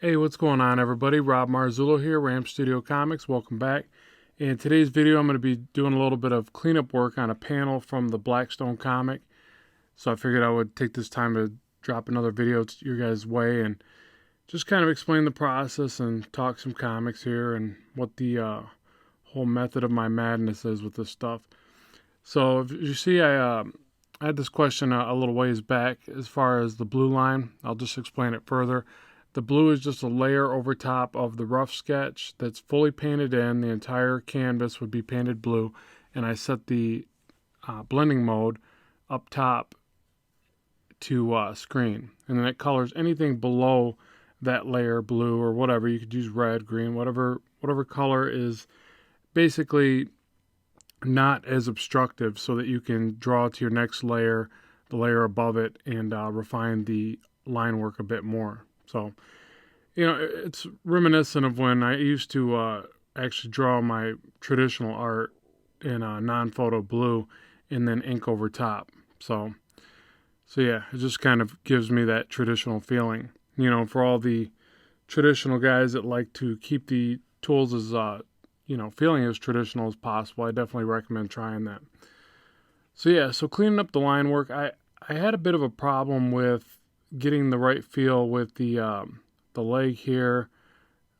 Hey, what's going on, everybody? Rob Marzullo here, Ram Studio Comics. Welcome back. In today's video, I'm going to be doing a little bit of cleanup work on a panel from the Blackstone comic. So I figured I would take this time to drop another video to your guys' way and just kind of explain the process and talk some comics here and what the whole method of my madness is with this stuff. So if you see, I had this question a little ways back as far as the blue line. I'll just explain it further. The blue is just a layer over top of the rough sketch that's fully painted in. The entire canvas would be painted blue, and I set the blending mode up top to screen, and then it colors anything below that layer blue or whatever. You could use red, green, whatever color is basically not as obstructive, so that you can draw to your next layer, the layer above it, and refine the line work a bit more. So, it's reminiscent of when I used to actually draw my traditional art in non-photo blue and then ink over top. So yeah, it just kind of gives me that traditional feeling. For all the traditional guys that like to keep the tools as, feeling as traditional as possible, I definitely recommend trying that. So yeah, so cleaning up the line work, I had a bit of a problem with getting the right feel with the leg here,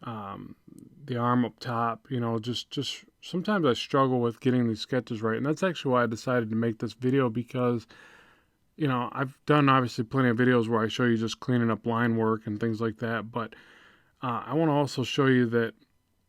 the arm up top. Just sometimes I struggle with getting these sketches right, and that's actually why I decided to make this video, because I've done obviously plenty of videos where I show you just cleaning up line work and things like that, but I want to also show you that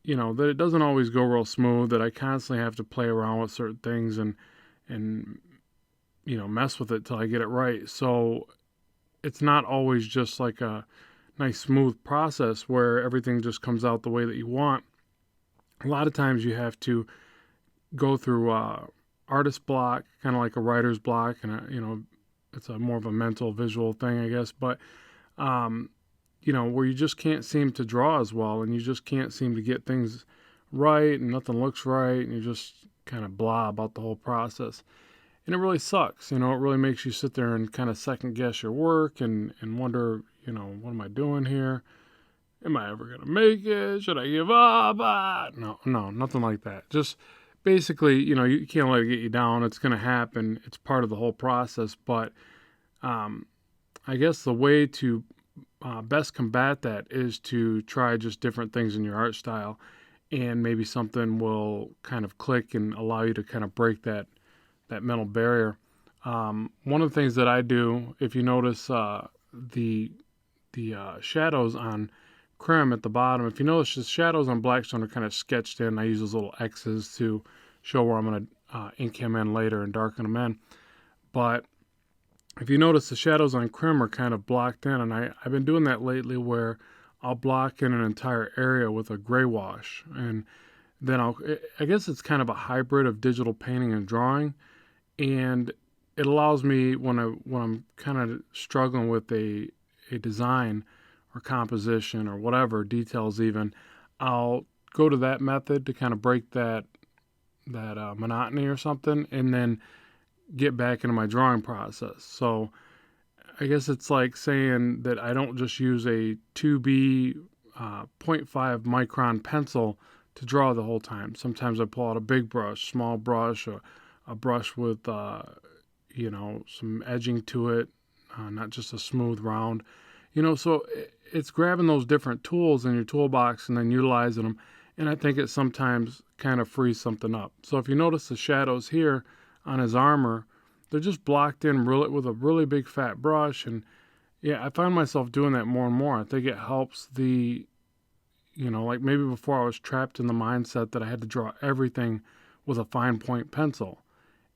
that it doesn't always go real smooth, that I constantly have to play around with certain things and mess with it till I get it right. So it's not always just like a nice smooth process where everything just comes out the way that you want. A lot of times you have to go through artist block, kind of like a writer's block, and it's a more of a mental visual thing, I guess, but where you just can't seem to draw as well, and you just can't seem to get things right, and nothing looks right, and you just kind of blah about the whole process. And it really sucks. It really makes you sit there and kind of second guess your work and wonder, what am I doing here? Am I ever going to make it? Should I give up? No, nothing like that. Just basically, you can't let it get you down. It's going to happen. It's part of the whole process. But I guess the way to best combat that is to try just different things in your art style, and maybe something will kind of click and allow you to kind of break that mental barrier. One of the things that I do, if you notice the shadows on Crim at the bottom, if you notice the shadows on Blackstone are kind of sketched in. I use those little X's to show where I'm going to ink him in later and darken him in. But if you notice, the shadows on Crim are kind of blocked in, and I've been doing that lately where I'll block in an entire area with a gray wash, and then I guess it's kind of a hybrid of digital painting and drawing, and it allows me, when I'm kind of struggling with a design or composition or whatever, details even, I'll go to that method to kind of break that monotony or something, and then get back into my drawing process. So I guess it's like saying that I don't just use a 2B 0.5 micron pencil to draw the whole time. Sometimes I pull out a big brush, small brush, or a brush with some edging to it, not just a smooth round. So it's grabbing those different tools in your toolbox and then utilizing them. And I think it sometimes kind of frees something up. So if you notice the shadows here on his armor, they're just blocked in with a really big fat brush. And yeah, I find myself doing that more and more. I think it helps like maybe before I was trapped in the mindset that I had to draw everything with a fine point pencil.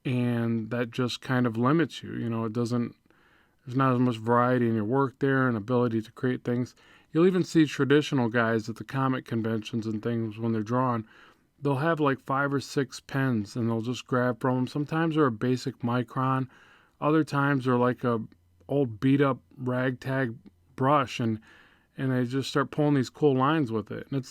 And that just kind of limits you. There's not as much variety in your work there and ability to create things. You'll even see traditional guys at the comic conventions and things when they're drawing. They'll have like 5 or 6 pens, and they'll just grab from them. Sometimes they're a basic micron. Other times they're like a old beat up ragtag brush, and they just start pulling these cool lines with it. And it's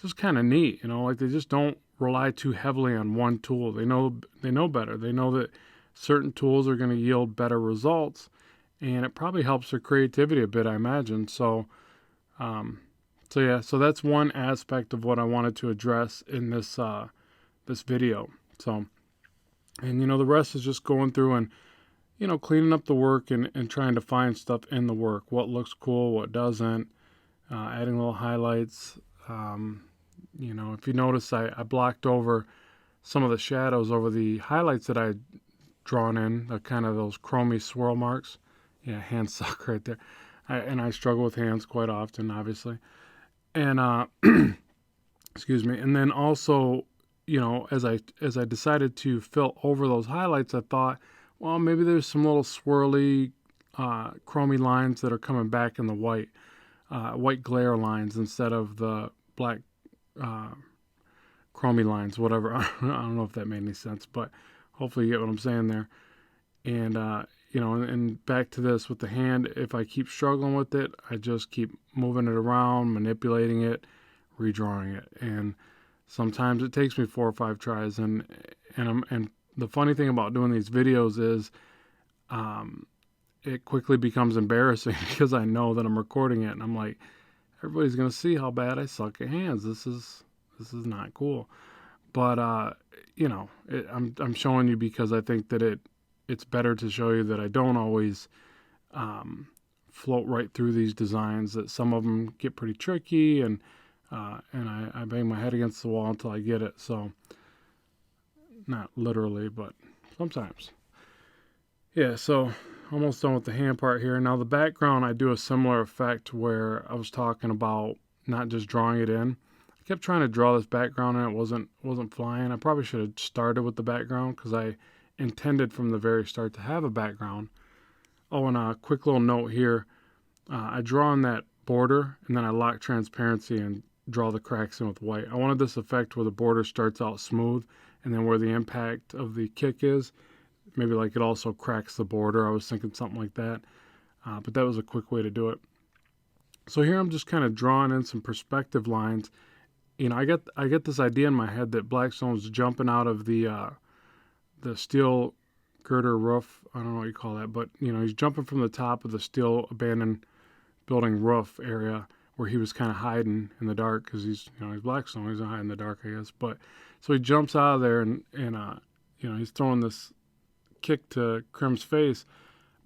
just kind of neat, like they just don't rely too heavily on one tool. They know better. They know that certain tools are going to yield better results, and it probably helps their creativity a bit, I imagine. So So yeah, so that's one aspect of what I wanted to address in this this video. So, and the rest is just going through and cleaning up the work and trying to find stuff in the work, what looks cool, what doesn't, adding little highlights. If you notice, I blocked over some of the shadows over the highlights that I had drawn in, the kind of those chromy swirl marks. Yeah, hand suck right there. I struggle with hands quite often, obviously. And excuse me. And then also, as I decided to fill over those highlights, I thought, well, maybe there's some little swirly, chromy lines that are coming back in the white glare lines instead of the black chromy lines, whatever. I don't know if that made any sense, but hopefully you get what I'm saying there. And and back to this with the hand, if I keep struggling with it, I just keep moving it around, manipulating it, redrawing it. And sometimes it takes me 4 or 5 tries. And the funny thing about doing these videos is it quickly becomes embarrassing because I know that I'm recording it and I'm like, everybody's going to see how bad I suck at hands. This is not cool. But I'm showing you because I think that it's better to show you that I don't always float right through these designs, that some of them get pretty tricky, and I bang my head against the wall until I get it. So not literally, but sometimes. Yeah, so almost done with the hand part here. Now the background, I do a similar effect where I was talking about not just drawing it in. I kept trying to draw this background and it wasn't flying. I probably should have started with the background because I intended from the very start to have a background. Oh, and a quick little note here. I draw on that border and then I lock transparency and draw the cracks in with white. I wanted this effect where the border starts out smooth and then where the impact of the kick is, maybe like it also cracks the border. I was thinking something like that, but that was a quick way to do it. So here I'm just kind of drawing in some perspective lines. I get this idea in my head that Blackstone's jumping out of the steel girder roof. I don't know what you call that, but he's jumping from the top of the steel abandoned building roof area where he was kind of hiding in the dark because he's Blackstone. He's not hiding in the dark, I guess. But so he jumps out of there and he's throwing this kick to Krim's face,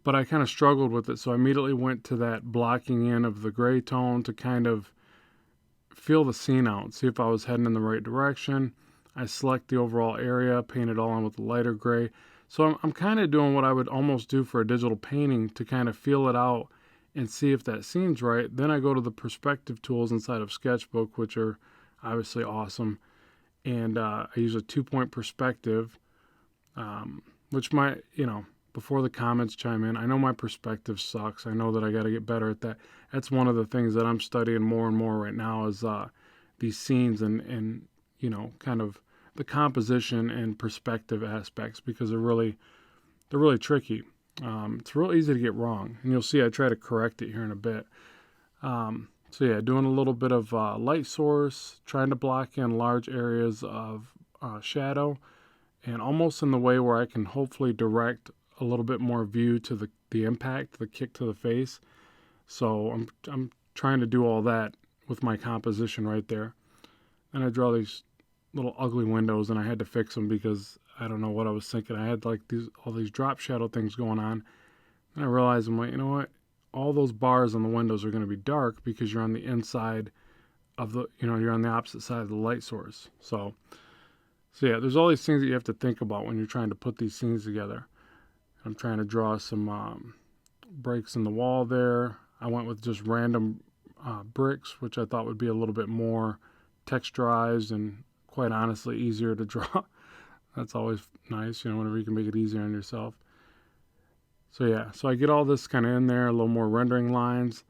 but I kind of struggled with it, so I immediately went to that blocking in of the gray tone to kind of feel the scene out, see if I was heading in the right direction. I select the overall area, paint it all in with the lighter gray. So I'm kind of doing what I would almost do for a digital painting to kind of feel it out and see if that scene's right. Then I go to the perspective tools inside of Sketchbook, which are obviously awesome, and I use a 2-point perspective, which might, before the comments chime in, I know my perspective sucks. I know that I got to get better at that. That's one of the things that I'm studying more and more right now is these scenes and kind of the composition and perspective aspects, because they're really tricky. It's real easy to get wrong, and you'll see I try to correct it here in a bit. So yeah, doing a little bit of light source, trying to block in large areas of shadow, and almost in the way where I can hopefully direct a little bit more view to the impact, the kick to the face. So I'm trying to do all that with my composition right there. And I draw these little ugly windows, and I had to fix them because I don't know what I was thinking. I had like all these drop shadow things going on, and I realized, I'm like, you know what? All those bars on the windows are going to be dark because you're on the inside of you're on the opposite side of the light source. So yeah, there's all these things that you have to think about when you're trying to put these scenes together. I'm trying to draw some breaks in the wall there. I went with just random bricks, which I thought would be a little bit more texturized and quite honestly easier to draw. That's always nice, whenever you can make it easier on yourself. So yeah, so I get all this kind of in there, a little more rendering lines,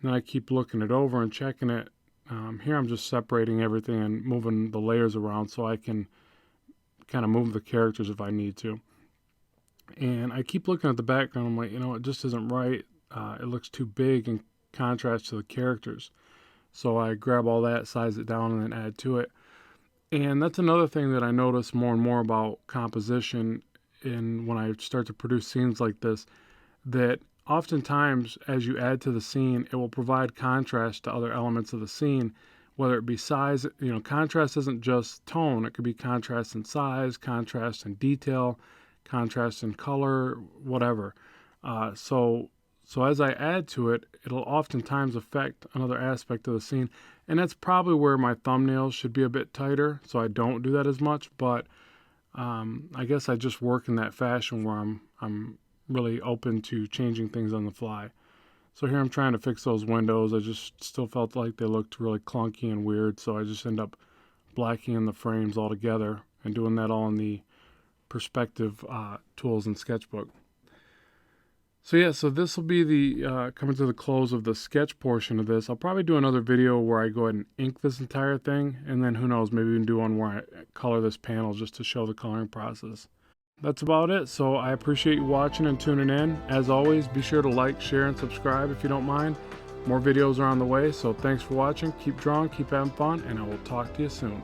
and then I keep looking it over and checking it. Here I'm just separating everything and moving the layers around so I can kind of move the characters if I need to. And I keep looking at the background. I'm like, it just isn't right. It looks too big in contrast to the characters. So I grab all that, size it down, and then add to it. And that's another thing that I notice more and more about composition when I start to produce scenes like this, that oftentimes as you add to the scene, it will provide contrast to other elements of the scene, whether it be size. Contrast isn't just tone. It could be contrast in size, contrast in detail, contrast in color, whatever. So as I add to it, it'll oftentimes affect another aspect of the scene. And that's probably where my thumbnails should be a bit tighter, so I don't do that as much. But I guess I just work in that fashion where I'm really open to changing things on the fly. So here I'm trying to fix those windows. I just still felt like they looked really clunky and weird, so I just end up blacking the frames altogether and doing that all in the perspective tools in Sketchbook. So yeah, so this will be the coming to the close of the sketch portion of this. I'll probably do another video where I go ahead and ink this entire thing, and then who knows, maybe even do one where I color this panel just to show the coloring process. That's about it. So I appreciate you watching and tuning in. As always, be sure to like, share, and subscribe if you don't mind. More videos are on the way, so thanks for watching. Keep drawing, keep having fun, and I will talk to you soon.